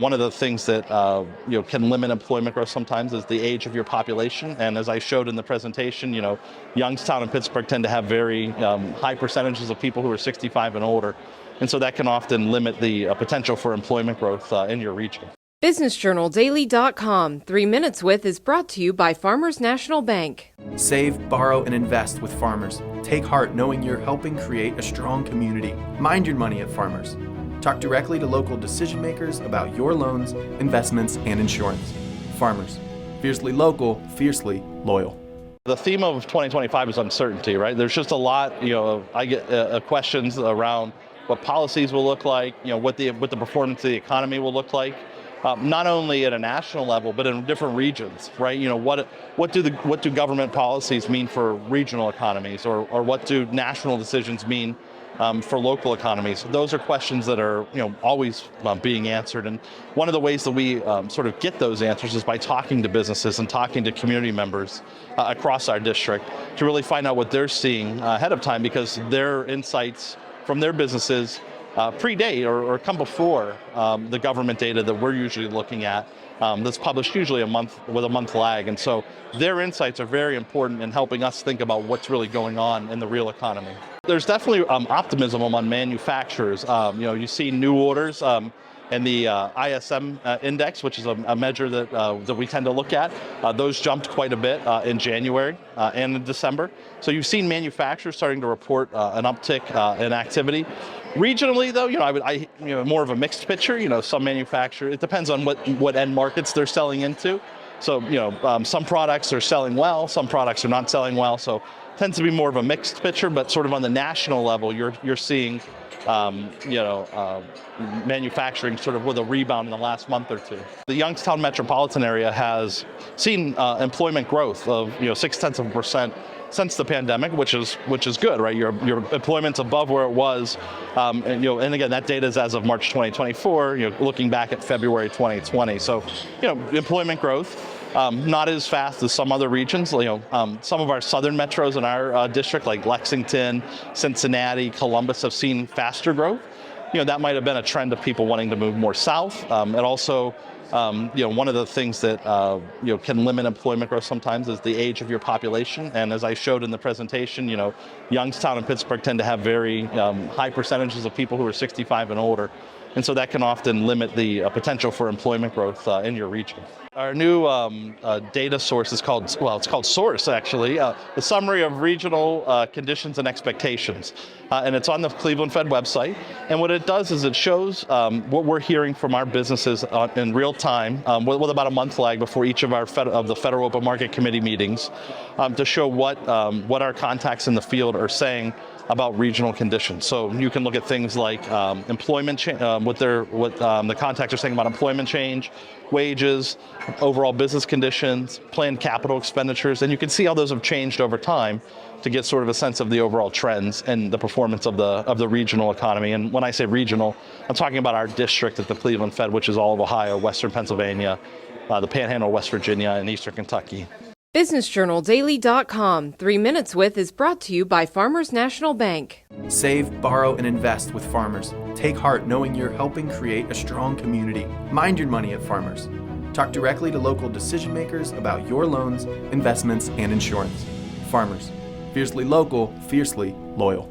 One of the things that can limit employment growth sometimes is the age of your population. And as I showed in the presentation, Youngstown and Pittsburgh tend to have very high percentages of people who are 65 and older. And so that can often limit the potential for employment growth in your region. BusinessJournalDaily.com 3 Minutes With is brought to you by Farmers National Bank. Save, borrow, and invest with Farmers. Take heart knowing you're helping create a strong community. Mind your money at Farmers. Talk directly to local decision makers about your loans, investments, and insurance. Farmers. Fiercely local, fiercely loyal. The theme of 2025 is uncertainty, right? There's just a lot, I get questions around what policies will look like, what the performance of the economy will look like. Not only at a national level, but in different regions, right? What do government policies mean for regional economies, or what do national decisions mean for local economies? Those are questions that are always being answered, and one of the ways that we sort of get those answers is by talking to businesses and talking to community members across our district to really find out what they're seeing ahead of time, because their insights from their businesses predate or come before the government data that we're usually looking at, that's published usually with a month lag. And so their insights are very important in helping us think about what's really going on in the real economy. There's definitely optimism among manufacturers. You see new orders and the ISM index, which is a measure that we tend to look at. Those jumped quite a bit in January and in December. So you've seen manufacturers starting to report an uptick in activity. Regionally, though, I more of a mixed picture. Some manufacturers, it depends on what end markets they're selling into. So some products are selling well, some products are not selling well. So it tends to be more of a mixed picture. But sort of on the national level, you're seeing manufacturing sort of with a rebound in the last month or two. The Youngstown metropolitan area has seen employment growth of 0.6% since the pandemic, which is good, right? Your employment's above where it was, and again, that data is as of March 2024. Looking back at February 2020, so employment growth. Not as fast as some other regions. Some of our southern metros in our district, like Lexington, Cincinnati, Columbus, have seen faster growth. That might have been a trend of people wanting to move more south. And also, one of the things that can limit employment growth sometimes is the age of your population. And as I showed in the presentation, Youngstown and Pittsburgh tend to have very high percentages of people who are 65 and older. And so that can often limit the potential for employment growth in your region. Our new data source is called SOURCE, actually, the Summary of Regional Conditions and Expectations. And it's on the Cleveland Fed website. And what it does is it shows what we're hearing from our businesses in real time, with about a month lag before each of the Federal Open Market Committee meetings, to show what our contacts in the field are saying about regional conditions. So you can look at things like employment, what the contacts are saying about employment change, wages, overall business conditions, planned capital expenditures, and you can see how those have changed over time to get sort of a sense of the overall trends and the performance of the regional economy. And when I say regional, I'm talking about our district at the Cleveland Fed, which is all of Ohio, Western Pennsylvania, the Panhandle of West Virginia, and Eastern Kentucky. BusinessJournalDaily.com 3 Minutes With is brought to you by Farmers National Bank. Save, borrow, and invest with Farmers. Take heart knowing you're helping create a strong community. Mind your money at Farmers. Talk directly to local decision makers about your loans, investments, and insurance. Farmers. Fiercely local, fiercely loyal.